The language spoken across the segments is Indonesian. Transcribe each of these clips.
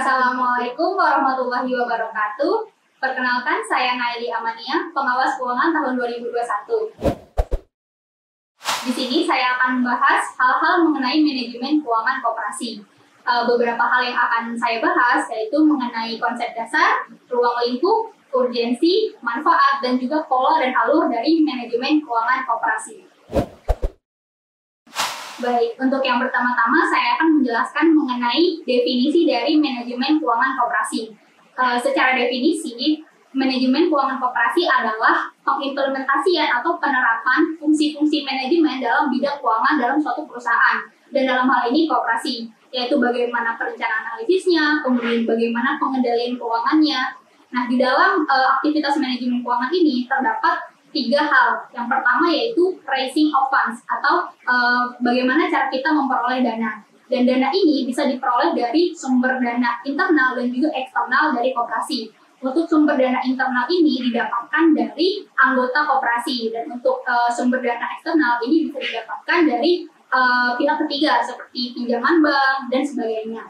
Assalamualaikum warahmatullahi wabarakatuh. Perkenalkan, saya Naili Amania, pengawas keuangan tahun 2021. Di sini saya akan membahas hal-hal mengenai manajemen keuangan koperasi. Beberapa hal yang akan saya bahas yaitu mengenai konsep dasar, ruang lingkup, urgensi, manfaat, dan juga pola dan alur dari manajemen keuangan koperasi. Baik, untuk yang pertama-tama saya akan menjelaskan mengenai definisi dari manajemen keuangan koperasi. Secara definisi, manajemen keuangan koperasi adalah pengimplementasian atau penerapan fungsi-fungsi manajemen dalam bidang keuangan dalam suatu perusahaan, dan dalam hal ini koperasi, yaitu bagaimana perencanaan analisisnya, kemudian bagaimana pengendalian keuangannya. Nah, di dalam aktivitas manajemen keuangan ini terdapat 3 hal. Yang pertama yaitu raising of funds, atau bagaimana cara kita memperoleh dana. Dan dana ini bisa diperoleh dari sumber dana internal dan juga eksternal dari koperasi. Untuk sumber dana internal ini didapatkan dari anggota koperasi, dan untuk sumber dana eksternal ini bisa didapatkan dari pihak ketiga seperti pinjaman bank dan sebagainya.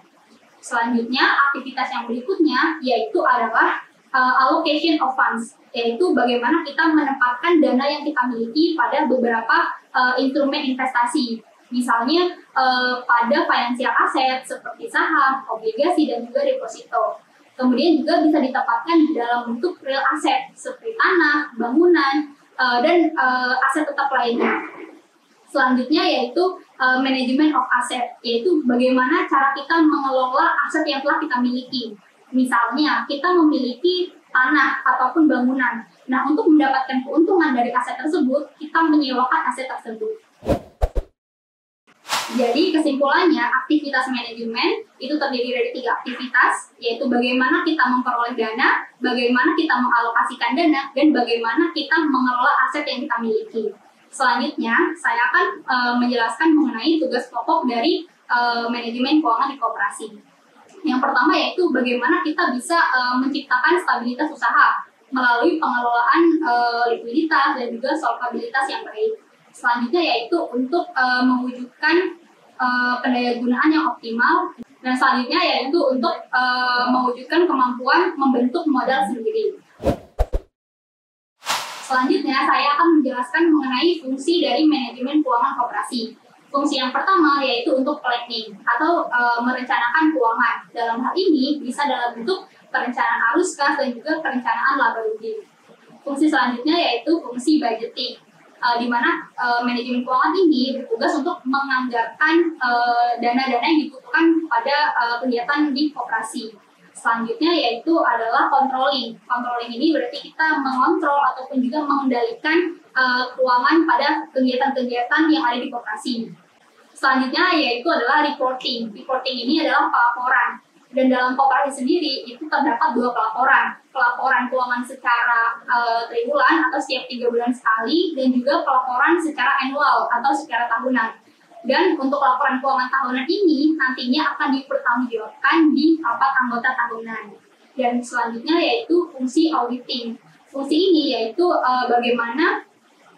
Selanjutnya, aktivitas yang berikutnya yaitu adalah allocation of funds, yaitu bagaimana kita menempatkan dana yang kita miliki pada beberapa instrumen investasi, misalnya pada financial asset seperti saham, obligasi, dan juga deposito. Kemudian juga bisa ditempatkan di dalam bentuk real asset seperti tanah, bangunan, dan aset tetap lainnya. Selanjutnya yaitu manajemen of asset, yaitu bagaimana cara kita mengelola aset yang telah kita miliki. Misalnya, kita memiliki tanah ataupun bangunan. Nah, untuk mendapatkan keuntungan dari aset tersebut, kita menyewakan aset tersebut. Jadi, kesimpulannya, aktivitas manajemen itu terdiri dari 3 aktivitas, yaitu bagaimana kita memperoleh dana, bagaimana kita mengalokasikan dana, dan bagaimana kita mengelola aset yang kita miliki. Selanjutnya, saya akan menjelaskan mengenai tugas pokok dari manajemen keuangan di koperasi. Yang pertama yaitu bagaimana kita bisa menciptakan stabilitas usaha melalui pengelolaan likuiditas dan juga solvabilitas yang baik. Selanjutnya yaitu untuk mewujudkan pendayagunaan yang optimal, dan selanjutnya yaitu untuk mewujudkan kemampuan membentuk modal sendiri. Selanjutnya saya akan menjelaskan mengenai fungsi dari manajemen keuangan koperasi. Fungsi yang pertama yaitu untuk planning atau merencanakan keuangan. Dalam hal ini bisa dalam bentuk perencanaan arus kas dan juga perencanaan laba rugi. Fungsi selanjutnya yaitu fungsi budgeting, di mana manajemen keuangan ini bertugas untuk menganggarkan dana-dana yang dibutuhkan pada kegiatan di koperasi. Selanjutnya yaitu adalah controlling. Controlling ini berarti kita mengontrol ataupun juga mengendalikan keuangan pada kegiatan-kegiatan yang ada di koperasi. Selanjutnya yaitu adalah reporting. Reporting ini adalah pelaporan. Dan dalam koperasi sendiri itu terdapat 2 pelaporan. Pelaporan keuangan secara triwulan atau setiap 3 bulan sekali, dan juga pelaporan secara annual atau secara tahunan. Dan untuk laporan keuangan tahunan ini nantinya akan dipertanggungjawabkan di rapat anggota tahunan. Dan selanjutnya yaitu fungsi auditing. Fungsi ini yaitu bagaimana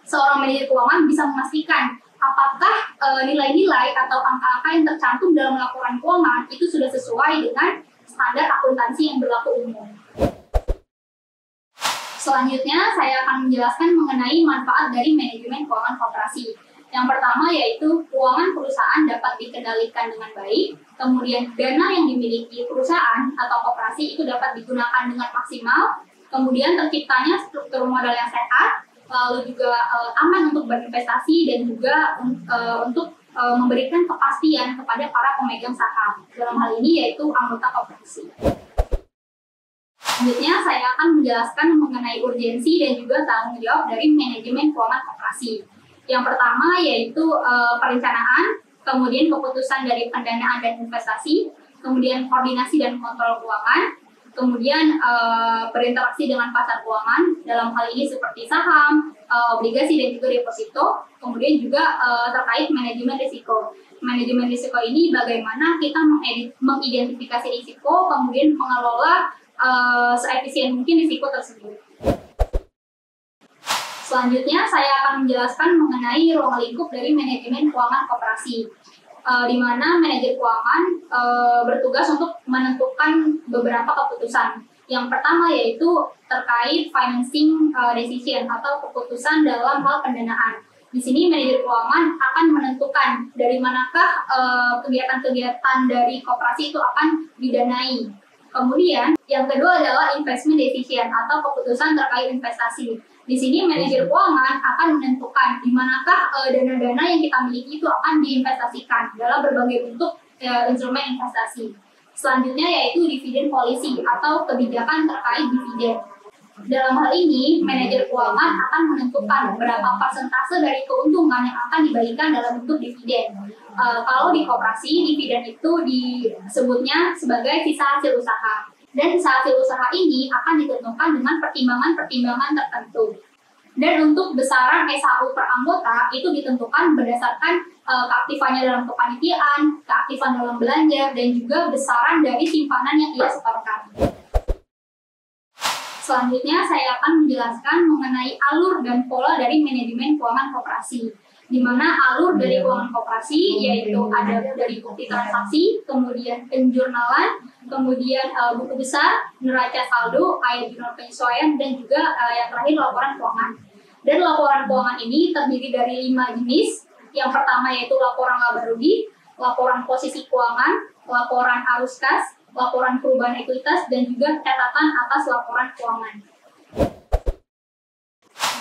seorang manajer keuangan bisa memastikan apakah nilai-nilai atau angka-angka yang tercantum dalam laporan keuangan itu sudah sesuai dengan standar akuntansi yang berlaku umum. Selanjutnya saya akan menjelaskan mengenai manfaat dari manajemen keuangan koperasi. Yang pertama yaitu keuangan perusahaan dapat dikendalikan dengan baik, kemudian dana yang dimiliki perusahaan atau koperasi itu dapat digunakan dengan maksimal, kemudian terciptanya struktur modal yang sehat, lalu juga aman untuk berinvestasi, dan juga untuk memberikan kepastian kepada para pemegang saham. Dalam hal ini yaitu anggota koperasi. Selanjutnya saya akan menjelaskan mengenai urgensi dan juga tanggung jawab dari manajemen keuangan koperasi. Yang pertama yaitu perencanaan, kemudian keputusan dari pendanaan dan investasi, kemudian koordinasi dan kontrol keuangan, kemudian berinteraksi dengan pasar keuangan, dalam hal ini seperti saham, obligasi, dan juga deposito, kemudian juga terkait manajemen risiko. Manajemen risiko ini bagaimana kita mengidentifikasi risiko, kemudian mengelola seefisien mungkin risiko tersebut. Selanjutnya saya akan menjelaskan mengenai ruang lingkup dari manajemen keuangan koperasi. di mana manajer keuangan bertugas untuk menentukan beberapa keputusan. Yang pertama yaitu terkait financing decision atau keputusan dalam hal pendanaan. Di sini manajer keuangan akan menentukan dari manakah kegiatan-kegiatan dari koperasi itu akan didanai. Kemudian yang kedua adalah investment decision atau keputusan terkait investasi. Di sini manajer keuangan akan menentukan di manakah dana-dana yang kita miliki itu akan diinvestasikan dalam berbagai bentuk instrumen investasi. Selanjutnya yaitu dividen policy atau kebijakan terkait dividen. Dalam hal ini, manajer keuangan akan menentukan berapa persentase dari keuntungan yang akan dibagikan dalam bentuk dividen. Kalau di koperasi, dividen itu disebutnya sebagai sisa hasil usaha. Dan sisa hasil usaha ini akan ditentukan dengan pertimbangan-pertimbangan tertentu. Dan untuk besaran SHU per anggota itu ditentukan berdasarkan keaktifannya dalam kepanitiaan, keaktifan dalam belanja, dan juga besaran dari simpanan yang ia setorkan. Selanjutnya saya akan menjelaskan mengenai alur dan pola dari manajemen keuangan koperasi. Di mana alur dari keuangan koperasi yaitu ada dari bukti transaksi, kemudian penjurnalan, kemudian buku besar, neraca saldo, ayat jurnal penyesuaian, dan juga yang terakhir laporan keuangan. Dan laporan keuangan ini terdiri dari 5 jenis. Yang pertama yaitu laporan laba rugi, laporan posisi keuangan, laporan arus kas, laporan perubahan ekuitas, dan juga catatan atas laporan keuangan.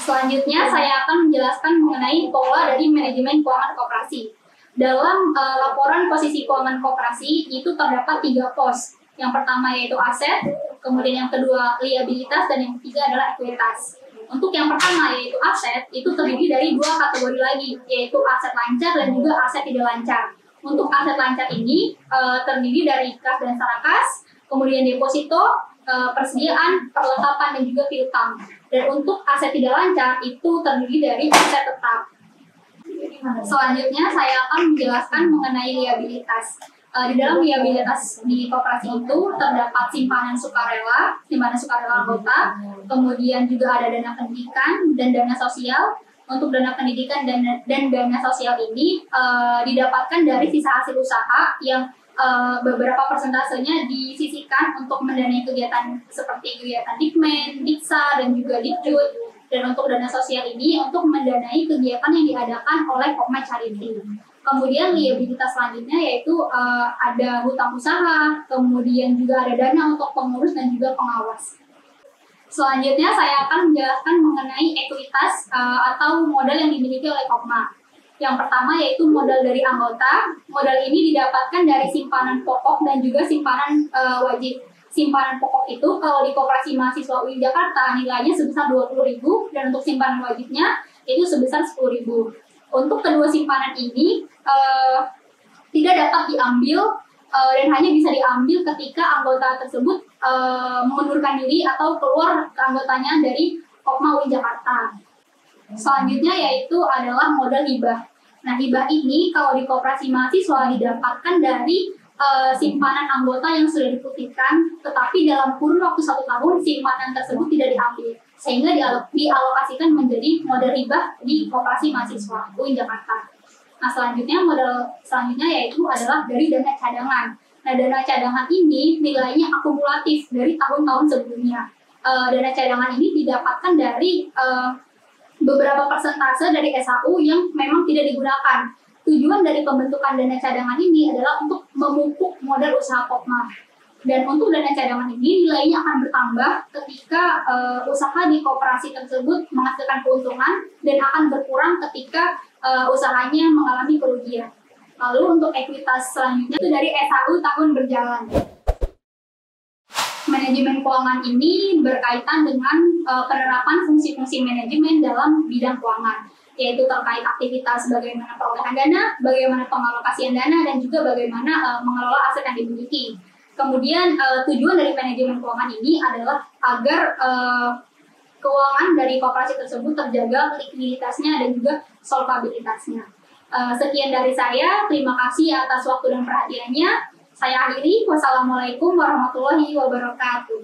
Selanjutnya saya akan menjelaskan mengenai pola dari manajemen keuangan koperasi. Dalam laporan posisi keuangan koperasi itu terdapat 3 pos. Yang pertama yaitu aset, kemudian yang kedua liabilitas, dan yang ketiga adalah ekuitas. Untuk yang pertama yaitu aset, itu terdiri dari 2 kategori lagi, yaitu aset lancar dan juga aset tidak lancar. Untuk aset lancar ini terdiri dari kas dan sarakas, kemudian deposito, persediaan, perlengkapan, dan juga piutang. Dan untuk aset tidak lancar itu terdiri dari aset tetap. Selanjutnya saya akan menjelaskan mengenai liabilitas. Di dalam liabilitas di koperasi itu terdapat simpanan sukarela anggota, kemudian juga ada dana pendidikan dan dana sosial. Untuk dana pendidikan dan dana sosial ini didapatkan dari sisa hasil usaha yang beberapa persentasenya disisihkan untuk mendanai kegiatan seperti kegiatan Dikmen, Diksa, dan juga Dikjud. Dan untuk dana sosial ini untuk mendanai kegiatan yang diadakan oleh Pokma Charity. Kemudian liabilitas selanjutnya yaitu ada hutang usaha, kemudian juga ada dana untuk pengurus dan juga pengawas. Selanjutnya saya akan menjelaskan mengenai ekuitas atau modal yang dimiliki oleh Pokma. Yang pertama yaitu modal dari anggota. Modal ini didapatkan dari simpanan pokok dan juga simpanan wajib. Simpanan pokok itu kalau di Koperasi Mahasiswa UI Jakarta nilainya sebesar 20.000 dan untuk simpanan wajibnya itu sebesar 10.000. Untuk kedua simpanan ini tidak dapat diambil dan hanya bisa diambil ketika anggota tersebut mengundurkan diri atau keluar keanggotanya dari Pokma UI Jakarta. Selanjutnya yaitu adalah modal hibah. Nah, hibah ini kalau di Koperasi Mahasiswa didapatkan dari simpanan anggota yang sudah diputihkan, tetapi dalam kurun waktu 1 tahun simpanan tersebut tidak diambil, sehingga dialokasikan menjadi modal hibah di Koperasi Mahasiswa UI Jakarta. Nah, modal selanjutnya yaitu adalah dari dana cadangan. Nah, dana cadangan ini nilainya akumulatif dari tahun-tahun sebelumnya. Dana cadangan ini didapatkan dari beberapa persentase dari SHU yang memang tidak digunakan. Tujuan dari pembentukan dana cadangan ini adalah untuk memupuk modal usaha Pokma. Dan untuk dana cadangan ini nilainya akan bertambah ketika usaha di koperasi tersebut menghasilkan keuntungan dan akan berkurang ketika usahanya mengalami kerugian. Lalu untuk ekuitas selanjutnya itu dari SHU tahun berjalan. Manajemen keuangan ini berkaitan dengan penerapan fungsi-fungsi manajemen dalam bidang keuangan, yaitu terkait aktivitas bagaimana perolehan dana, bagaimana pengalokasian dana, dan juga bagaimana mengelola aset yang dimiliki. Kemudian tujuan dari manajemen keuangan ini adalah agar keuangan dari koperasi tersebut terjaga likuiditasnya dan juga solvabilitasnya. Sekian dari saya, terima kasih atas waktu dan perhatiannya. Saya akhiri, wassalamualaikum warahmatullahi wabarakatuh.